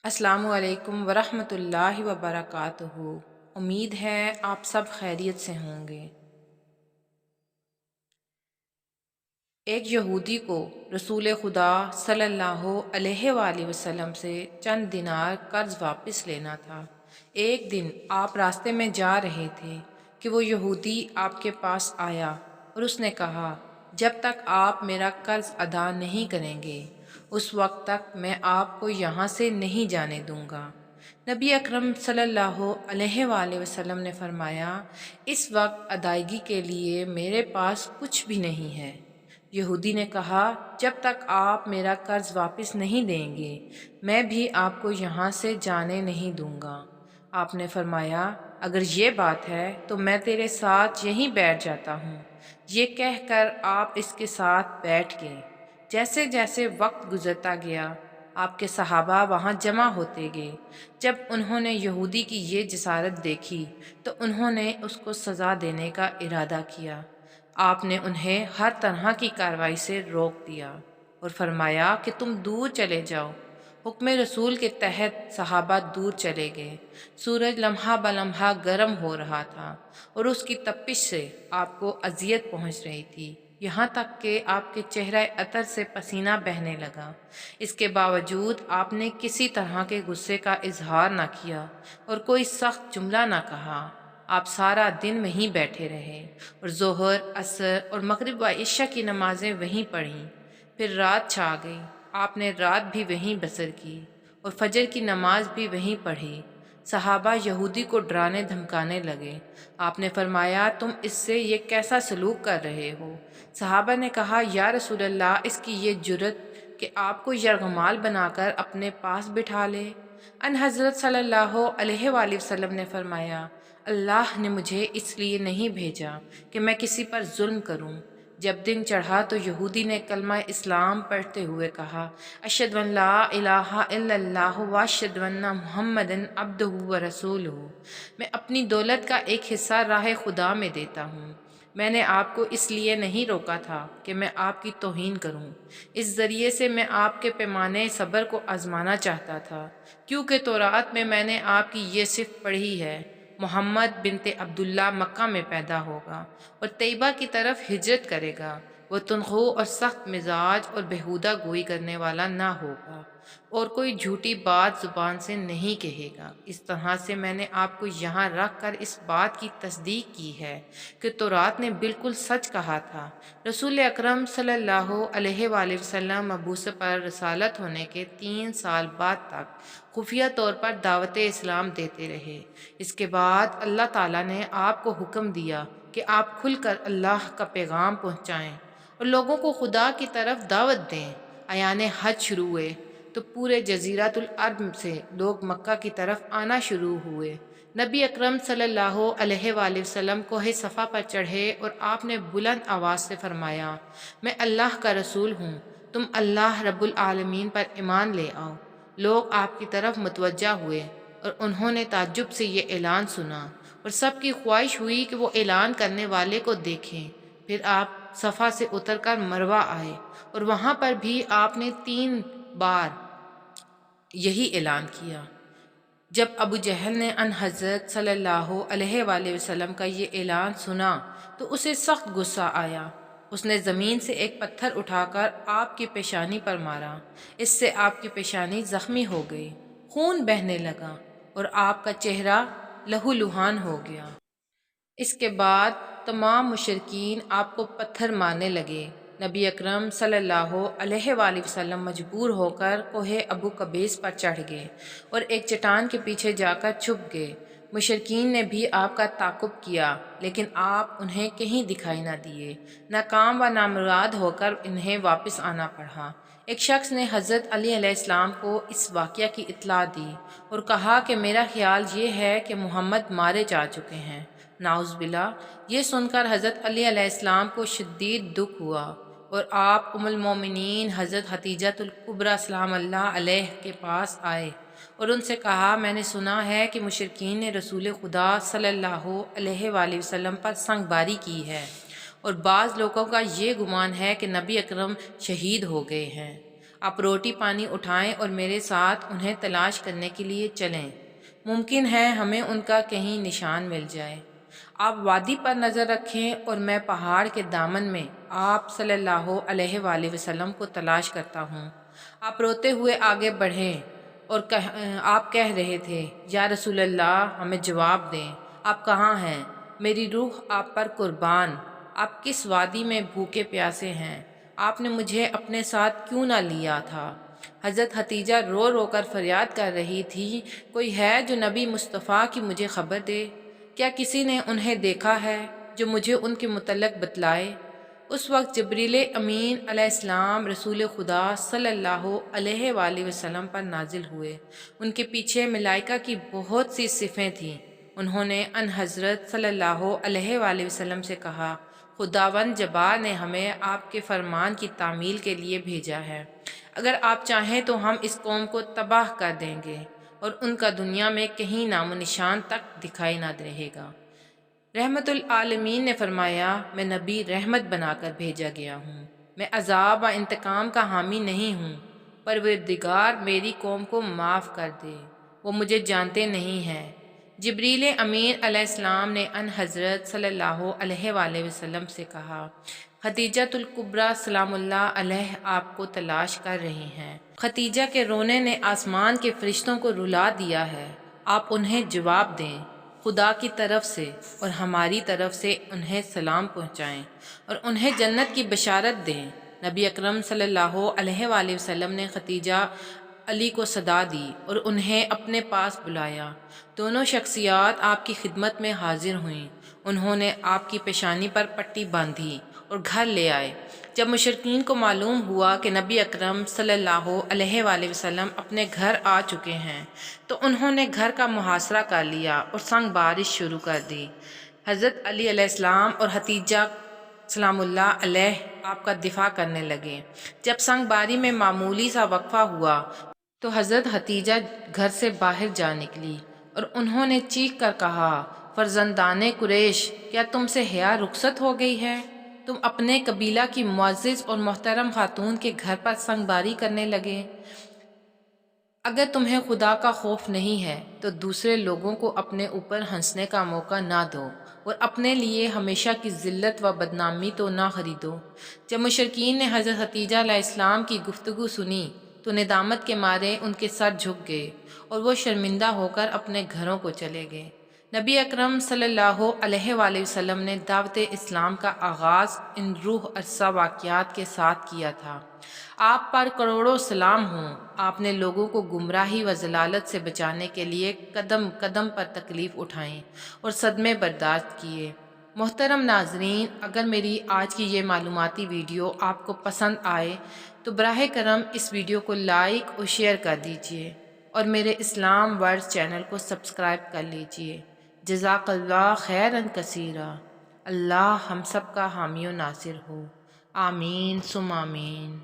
السلام علیکم ورحمۃ اللہ وبرکاتہ۔ امید ہے آپ سب خیریت سے ہوں گے۔ ایک یہودی کو رسول خدا صلی اللہ علیہ وآلہ وسلم سے چند دینار قرض واپس لینا تھا۔ ایک دن آپ راستے میں جا رہے تھے کہ وہ یہودی آپ کے پاس آیا اور اس نے کہا، جب تک آپ میرا قرض ادا نہیں کریں گے اس وقت تک میں آپ کو یہاں سے نہیں جانے دوں گا۔ نبی اکرم صلی اللہ علیہ وآلہ وسلم نے فرمایا، اس وقت ادائیگی کے لیے میرے پاس کچھ بھی نہیں ہے۔ یہودی نے کہا، جب تک آپ میرا قرض واپس نہیں دیں گے میں بھی آپ کو یہاں سے جانے نہیں دوں گا۔ آپ نے فرمایا، اگر یہ بات ہے تو میں تیرے ساتھ یہیں بیٹھ جاتا ہوں۔ یہ کہہ کر آپ اس کے ساتھ بیٹھ گئے۔ جیسے جیسے وقت گزرتا گیا آپ کے صحابہ وہاں جمع ہوتے گئے۔ جب انہوں نے یہودی کی یہ جسارت دیکھی تو انہوں نے اس کو سزا دینے کا ارادہ کیا۔ آپ نے انہیں ہر طرح کی کارروائی سے روک دیا اور فرمایا کہ تم دور چلے جاؤ۔ حکم رسول کے تحت صحابہ دور چلے گئے۔ سورج لمحہ بلمحہ گرم ہو رہا تھا اور اس کی تپش سے آپ کو اذیت پہنچ رہی تھی، یہاں تک کہ آپ کے چہرہ عطر سے پسینہ بہنے لگا۔ اس کے باوجود آپ نے کسی طرح کے غصے کا اظہار نہ کیا اور کوئی سخت جملہ نہ کہا۔ آپ سارا دن وہیں بیٹھے رہے اور ظہر، عصر اور مغرب و عشاء کی نمازیں وہیں پڑھیں۔ پھر رات چھا گئی، آپ نے رات بھی وہیں بسر کی اور فجر کی نماز بھی وہیں پڑھی۔ صحابہ یہودی کو ڈرانے دھمکانے لگے۔ آپ نے فرمایا، تم اس سے یہ کیسا سلوک کر رہے ہو؟ صحابہ نے کہا، یا رسول اللہ، اس کی یہ جرت کہ آپ کو یرغمال بنا کر اپنے پاس بٹھا لے۔ ان حضرت صلی اللہ علیہ وآلہ وسلم نے فرمایا، اللہ نے مجھے اس لیے نہیں بھیجا کہ میں کسی پر ظلم کروں۔ جب دن چڑھا تو یہودی نے کلمہ اسلام پڑھتے ہوئے کہا، اشہد ان لا الہ الا اللہ واشہد ان محمدًا عبدہ ورسولہ۔ میں اپنی دولت کا ایک حصہ راہ خدا میں دیتا ہوں۔ میں نے آپ کو اس لیے نہیں روکا تھا کہ میں آپ کی توہین کروں۔ اس ذریعے سے میں آپ کے پیمانے صبر کو آزمانا چاہتا تھا، کیونکہ تورات میں نے آپ کی یہ صفت پڑھی ہے، محمد بنت عبداللہ مکہ میں پیدا ہوگا اور طیبہ کی طرف ہجرت کرے گا۔ وہ تنخو اور سخت مزاج اور بیہودہ گوئی کرنے والا نہ ہوگا اور کوئی جھوٹی بات زبان سے نہیں کہے گا۔ اس طرح سے میں نے آپ کو یہاں رکھ کر اس بات کی تصدیق کی ہے کہ تورات نے بالکل سچ کہا تھا۔ رسول اکرم صلی اللہ علیہ وآلہ وسلم مبعوث پر رسالت ہونے کے 3 سال بعد تک خفیہ طور پر دعوت اسلام دیتے رہے۔ اس کے بعد اللہ تعالیٰ نے آپ کو حکم دیا کہ آپ کھل کر اللہ کا پیغام پہنچائیں اور لوگوں کو خدا کی طرف دعوت دیں۔ ایام حج شروع ہوئے تو پورے جزیرۃ العرب سے لوگ مکہ کی طرف آنا شروع ہوئے۔ نبی اکرم صلی اللہ علیہ وآلہ وسلم کوہ صفا پر چڑھے اور آپ نے بلند آواز سے فرمایا، میں اللہ کا رسول ہوں، تم اللہ رب العالمین پر ایمان لے آؤ۔ لوگ آپ کی طرف متوجہ ہوئے اور انہوں نے تعجب سے یہ اعلان سنا اور سب کی خواہش ہوئی کہ وہ اعلان کرنے والے کو دیکھیں۔ پھر آپ صفا سے اتر کر مروہ آئے اور وہاں پر بھی آپ نے 3 بار یہی اعلان کیا۔ جب ابو جہل نے ان حضرت صلی اللہ علیہ وآلہ وسلم کا یہ اعلان سنا تو اسے سخت غصہ آیا۔ اس نے زمین سے ایک پتھر اٹھا کر آپ کی پیشانی پر مارا۔ اس سے آپ کی پیشانی زخمی ہو گئی، خون بہنے لگا اور آپ کا چہرہ لہو لہان ہو گیا۔ اس کے بعد تمام مشرکین آپ کو پتھر مارنے لگے۔ نبی اکرم صلی اللہ علیہ وآلہ وسلم مجبور ہو کر کوہ ابو قبیس پر چڑھ گئے اور ایک چٹان کے پیچھے جا کر چھپ گئے۔ مشرکین نے بھی آپ کا تعاقب کیا لیکن آپ انہیں کہیں دکھائی نہ دیے۔ ناکام و نامراد ہو کر انہیں واپس آنا پڑا۔ ایک شخص نے حضرت علی علیہ السلام کو اس واقعہ کی اطلاع دی اور کہا کہ میرا خیال یہ ہے کہ محمد مارے جا چکے ہیں۔ نعوذ باللہ! یہ سن کر حضرت علی علیہ السلام کو شدید دکھ ہوا اور آپ ام المومنین حضرت خدیجہ الکبریٰ سلام اللہ علیہ کے پاس آئے اور ان سے کہا، میں نے سنا ہے کہ مشرکین نے رسول خدا صلی اللہ علیہ وآلہ وسلم پر سنگ باری کی ہے اور بعض لوگوں کا یہ گمان ہے کہ نبی اکرم شہید ہو گئے ہیں۔ آپ روٹی پانی اٹھائیں اور میرے ساتھ انہیں تلاش کرنے کے لیے چلیں، ممکن ہے ہمیں ان کا کہیں نشان مل جائے۔ آپ وادی پر نظر رکھیں اور میں پہاڑ کے دامن میں آپ صلی اللہ علیہ وآلہ وسلم کو تلاش کرتا ہوں۔ آپ روتے ہوئے آگے بڑھیں اور آپ کہہ رہے تھے، یا رسول اللہ ہمیں جواب دیں، آپ کہاں ہیں؟ میری روح آپ پر قربان، آپ کس وادی میں بھوکے پیاسے ہیں؟ آپ نے مجھے اپنے ساتھ کیوں نہ لیا تھا؟ حضرت ختیجہ رو رو کر فریاد کر رہی تھی، کوئی ہے جو نبی مصطفیٰ کی مجھے خبر دے؟ کیا کسی نے انہیں دیکھا ہے جو مجھے ان کے متعلق بتلائے؟ اس وقت جبریل امین علیہ السلام رسول خدا صلی اللہ علیہ وآلہ وسلم پر نازل ہوئے۔ ان کے پیچھے ملائکہ کی بہت سی صفیں تھیں۔ انہوں نے ان حضرت صلی اللہ علیہ وآلہ وسلم سے کہا، خداوند جبار نے ہمیں آپ کے فرمان کی تعمیل کے لیے بھیجا ہے۔ اگر آپ چاہیں تو ہم اس قوم کو تباہ کر دیں گے اور ان کا دنیا میں کہیں نام و نشان تک دکھائی نہ رہے گا۔ رحمت العالمین نے فرمایا، میں نبی رحمت بنا کر بھیجا گیا ہوں، میں عذاب و انتقام کا حامی نہیں ہوں۔ پروردگار میری قوم کو معاف کر دے، وہ مجھے جانتے نہیں ہیں۔ جبریل امین علیہ السلام نے ان حضرت صلی اللہ علیہ وآلہ وسلم سے کہا، ختیجۃ الکبریٰ سلام اللہ علیہ آپ کو تلاش کر رہی ہیں۔ ختیجہ کے رونے نے آسمان کے فرشتوں کو رلا دیا ہے، آپ انہیں جواب دیں، خدا کی طرف سے اور ہماری طرف سے انہیں سلام پہنچائیں اور انہیں جنت کی بشارت دیں۔ نبی اکرم صلی اللہ علیہ وآلہ وسلم نے ختیجہ علی کو صدا دی اور انہیں اپنے پاس بلایا۔ دونوں شخصیات آپ کی خدمت میں حاضر ہوئیں۔ انہوں نے آپ کی پیشانی پر پٹی باندھی اور گھر لے آئے۔ جب مشرکین کو معلوم ہوا کہ نبی اکرم صلی اللہ علیہ وآلہ وسلم اپنے گھر آ چکے ہیں تو انہوں نے گھر کا محاصرہ کر لیا اور سنگ بارش شروع کر دی۔ حضرت علی علیہ السلام اور ختیجہ سلام اللہ علیہ آپ کا دفاع کرنے لگے۔ جب سنگ باری میں معمولی سا وقفہ ہوا تو حضرت ختیجہ گھر سے باہر جا نکلی اور انہوں نے چیخ کر کہا، فرزندان قریش، کیا تم سے حیا رخصت ہو گئی ہے؟ تم اپنے قبیلہ کی معزز اور محترم خاتون کے گھر پر سنگ باری کرنے لگے۔ اگر تمہیں خدا کا خوف نہیں ہے تو دوسرے لوگوں کو اپنے اوپر ہنسنے کا موقع نہ دو اور اپنے لیے ہمیشہ کی ذلت و بدنامی تو نہ خریدو۔ جب مشرکین نے حضرت ختیجہ علیہ السلام کی گفتگو سنی تو ندامت کے مارے ان کے سر جھک گئے اور وہ شرمندہ ہو کر اپنے گھروں کو چلے گئے۔ نبی اکرم صلی اللہ علیہ وآلہ وسلم نے دعوت اسلام کا آغاز ان روح افزا واقعات کے ساتھ کیا تھا۔ آپ پر کروڑوں سلام ہوں۔ آپ نے لوگوں کو گمراہی و ضلالت سے بچانے کے لیے قدم قدم پر تکلیف اٹھائیں اور صدمے برداشت کیے۔ محترم ناظرین، اگر میری آج کی یہ معلوماتی ویڈیو آپ کو پسند آئے تو براہ کرم اس ویڈیو کو لائک اور شیئر کر دیجیے اور میرے اسلام ورڈز چینل کو سبسکرائب کر لیجیے۔ جزاک اللہ خیرا کثیرا۔ اللہ ہم سب کا حامی و ناصر ہو، آمین ثم آمین۔